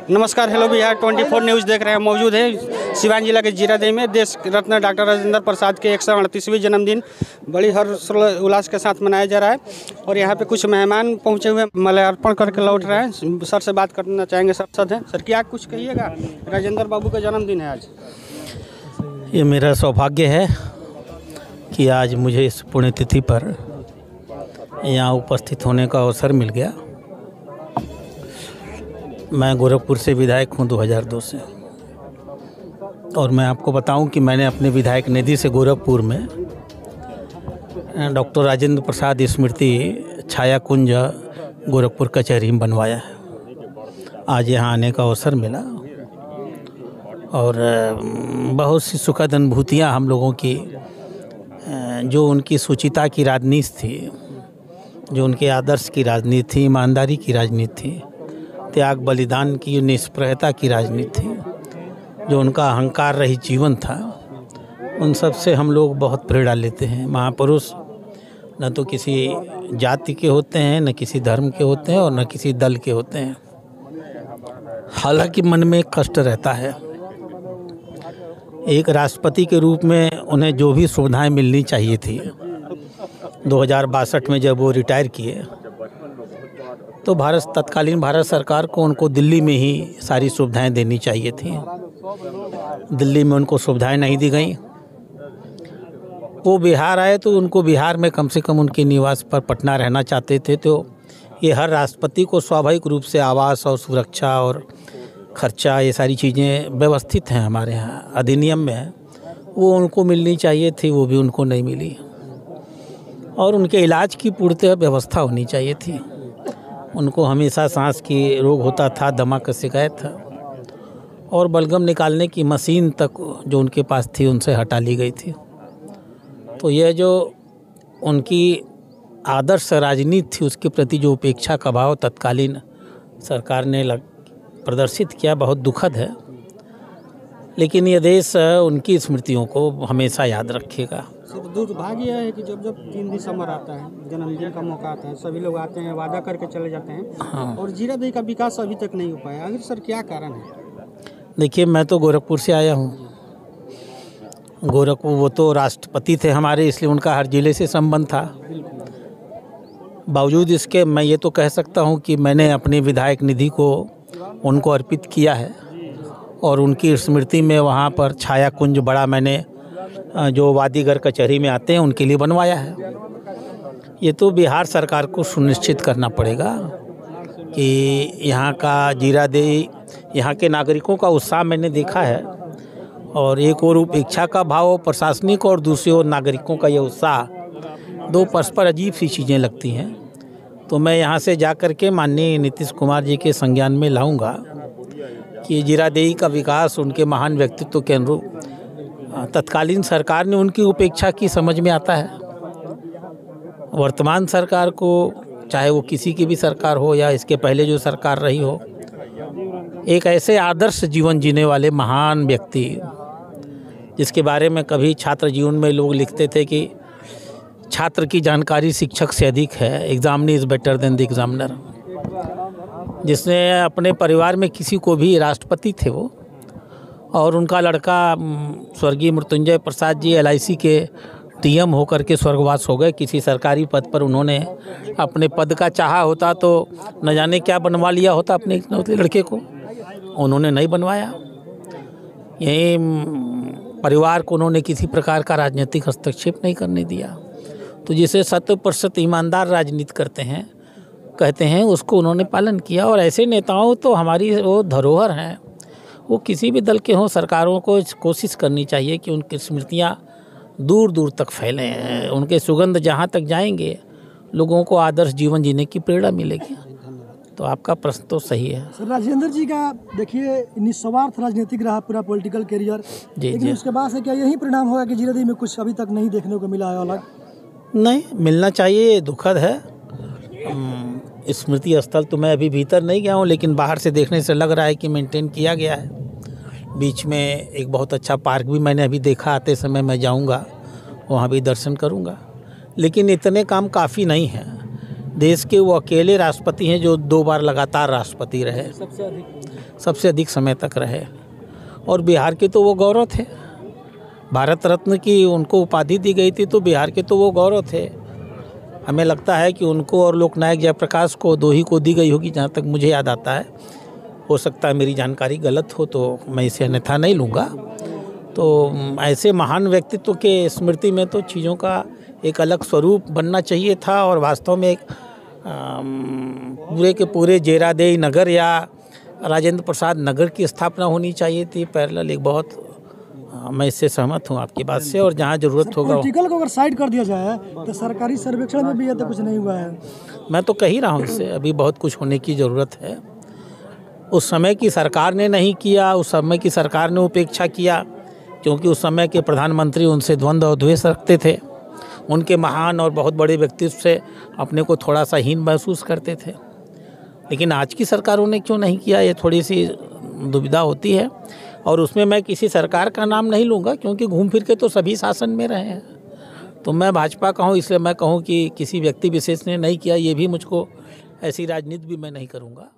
नमस्कार, hello Bihar 24 news देख रहे हैं। मौजूद है सिवान जिला के जीरादेई में देश रत्न डॉक्टर राजेंद्र प्रसाद के 138वें जन्मदिन बड़ी हर्ष उल्लास के साथ मनाया जा रहा है और यहाँ पे कुछ मेहमान पहुँचे हुए माल्यार्पण करके लौट रहे हैं। सर से बात करना चाहेंगे। सर हैं सर, क्या कुछ कहिएगा? राजेंद्र बाबू का जन्मदिन है आज। ये मेरा सौभाग्य है कि आज मुझे इस पुण्यतिथि पर यहाँ उपस्थित होने का अवसर मिल गया। मैं गोरखपुर से विधायक हूँ 2002 से, और मैं आपको बताऊं कि मैंने अपने विधायक निधि से गोरखपुर में डॉक्टर राजेंद्र प्रसाद स्मृति छाया कुंज गोरखपुर कचहरी में बनवाया है। आज यहाँ आने का अवसर मिला और बहुत सी सुखद अनुभूतियाँ हम लोगों की, जो उनकी सुचिता की राजनीति थी, जो उनके आदर्श की राजनीति थी, ईमानदारी की राजनीति थी, त्याग बलिदान की निष्प्रयता की राजनीति थी, जो उनका अहंकार रहित जीवन था, उन सब से हम लोग बहुत प्रेरणा लेते हैं। महापुरुष न तो किसी जाति के होते हैं, न किसी धर्म के होते हैं और न किसी दल के होते हैं। हालांकि मन में कष्ट रहता है। एक राष्ट्रपति के रूप में उन्हें जो भी सुविधाएं मिलनी चाहिए थी, 2062 में जब वो रिटायर किए तो तत्कालीन भारत सरकार को उनको दिल्ली में ही सारी सुविधाएं देनी चाहिए थी। दिल्ली में उनको सुविधाएं नहीं दी गई। वो बिहार आए तो उनको बिहार में कम से कम उनके निवास पर पटना रहना चाहते थे। तो ये हर राष्ट्रपति को स्वाभाविक रूप से आवास और सुरक्षा और खर्चा, ये सारी चीज़ें व्यवस्थित हैं हमारे यहाँ, अधिनियम में है। वो उनको मिलनी चाहिए थी, वो भी उनको नहीं मिली। और उनके इलाज की पूर्णतः व्यवस्था होनी चाहिए थी। उनको हमेशा सांस की रोग होता था, दमा का शिकायत था, और बलगम निकालने की मशीन तक जो उनके पास थी उनसे हटा ली गई थी। तो यह जो उनकी आदर्श राजनीति थी, उसके प्रति जो उपेक्षा का भाव तत्कालीन सरकार ने प्रदर्शित किया, बहुत दुखद है। लेकिन ये देश उनकी स्मृतियों को हमेशा याद रखेगा। दुर्भाग्य है कि जब 3 दिसंबर आता है, जन्मदिन का मौका आता है, सभी लोग आते हैं, वादा करके चले जाते हैं। हाँ। और जीरादेई का विकास अभी तक नहीं हो पाया। आखिर सर क्या कारण है? देखिए, मैं तो गोरखपुर से आया हूँ। गोरखपुर, वो तो राष्ट्रपति थे हमारे, इसलिए उनका हर जिले से संबंध था। बावजूद इसके मैं ये तो कह सकता हूँ कि मैंने अपनी विधायक निधि को उनको अर्पित किया है और उनकी स्मृति में वहाँ पर छाया कुंज बड़ा मैंने जो वादीगर कचहरी में आते हैं उनके लिए बनवाया है। ये तो बिहार सरकार को सुनिश्चित करना पड़ेगा कि यहाँ का जीरादेई, यहाँ के नागरिकों का उत्साह मैंने देखा है, और एक और उपेक्षा का भाव प्रशासनिक और दूसरी ओर नागरिकों का ये उत्साह, दो परस्पर अजीब सी चीज़ें लगती हैं। तो मैं यहाँ से जा कर के माननीय नीतीश कुमार जी के संज्ञान में लाऊंगा कि जीरादेई का विकास उनके महान व्यक्तित्व के अनुरूप तत्कालीन सरकार ने उनकी उपेक्षा की, समझ में आता है। वर्तमान सरकार को, चाहे वो किसी की भी सरकार हो या इसके पहले जो सरकार रही हो, एक ऐसे आदर्श जीवन जीने वाले महान व्यक्ति, जिसके बारे में कभी छात्र जीवन में लोग लिखते थे कि छात्र की जानकारी शिक्षक से अधिक है, examinee is better than the examiner, जिसने अपने परिवार में किसी को भी, राष्ट्रपति थे वो, और उनका लड़का स्वर्गीय मृत्युंजय प्रसाद जी LIC के DM होकर के स्वर्गवास हो गए। किसी सरकारी पद पर उन्होंने अपने पद का चाहा होता तो न जाने क्या बनवा लिया होता अपने इकलौते लड़के को, उन्होंने नहीं बनवाया। यही परिवार को उन्होंने किसी प्रकार का राजनीतिक हस्तक्षेप नहीं करने दिया। तो जिसे 100% ईमानदार राजनीति कहते हैं, उसको उन्होंने पालन किया। और ऐसे नेताओं तो हमारी वो धरोहर हैं। वो किसी भी दल के हों, सरकारों को कोशिश करनी चाहिए कि उनकी स्मृतियाँ दूर दूर तक फैलें। उनके सुगंध जहाँ तक जाएंगे, लोगों को आदर्श जीवन जीने की प्रेरणा मिलेगी। तो आपका प्रश्न तो सही है। सर, राजेंद्र जी का देखिए निस्वार्थ राजनीतिक रहा पूरा पॉलिटिकल करियर, लेकिन उसके बाद से क्या यही परिणाम होगा कि जीरादेई में कुछ अभी तक नहीं देखने को मिला है अलग? नहीं, मिलना चाहिए। दुखद है। स्मृति स्थल तो मैं अभी भीतर नहीं गया हूँ, लेकिन बाहर से देखने से लग रहा है कि मेंटेन किया गया है। बीच में एक बहुत अच्छा पार्क भी मैंने अभी देखा। आते समय मैं जाऊँगा, वहाँ भी दर्शन करूँगा। लेकिन इतने काम काफ़ी नहीं हैं। देश के वो अकेले राष्ट्रपति हैं जो 2 बार लगातार राष्ट्रपति रहे, सबसे अधिक समय तक रहे। और बिहार के तो वो गौरव थे, भारत रत्न की उनको उपाधि दी गई थी, तो बिहार के तो वो गौरव थे। हमें लगता है कि उनको और लोकनायक जयप्रकाश को 2 ही को दी गई होगी, जहाँ तक मुझे याद आता है। हो सकता है मेरी जानकारी गलत हो, तो मैं इसे अन्यथा नहीं लूँगा। तो ऐसे महान व्यक्तित्व के स्मृति में तो चीज़ों का एक अलग स्वरूप बनना चाहिए था, और वास्तव में एक पूरे के पूरे जीरादेई नगर या राजेंद्र प्रसाद नगर की स्थापना होनी चाहिए थी पैरेलल। एक बहुत मैं इससे सहमत हूँ आपकी बात से। और जहाँ ज़रूरत होगा, पॉलिटिकल को अगर साइड कर दिया जाए तो सरकारी सर्वेक्षण में भी ये तो कुछ नहीं हुआ है। मैं तो कह ही रहा हूँ, इससे अभी बहुत कुछ होने की ज़रूरत है। उस समय की सरकार ने नहीं किया, उस समय की सरकार ने उपेक्षा किया, क्योंकि उस समय के प्रधानमंत्री उनसे द्वंद्व और द्वेष रखते थे। उनके महान और बहुत बड़े व्यक्तित्व से अपने को थोड़ा सा हीन महसूस करते थे। लेकिन आज की सरकारों ने क्यों नहीं किया, ये थोड़ी सी दुविधा होती है। और उसमें मैं किसी सरकार का नाम नहीं लूँगा, क्योंकि घूम फिर के तो सभी शासन में रहे हैं। तो मैं भाजपा का हूँ, इसलिए मैं कहूँ कि किसी व्यक्ति विशेष ने नहीं किया, ये भी मुझको, ऐसी राजनीति भी मैं नहीं करूँगा।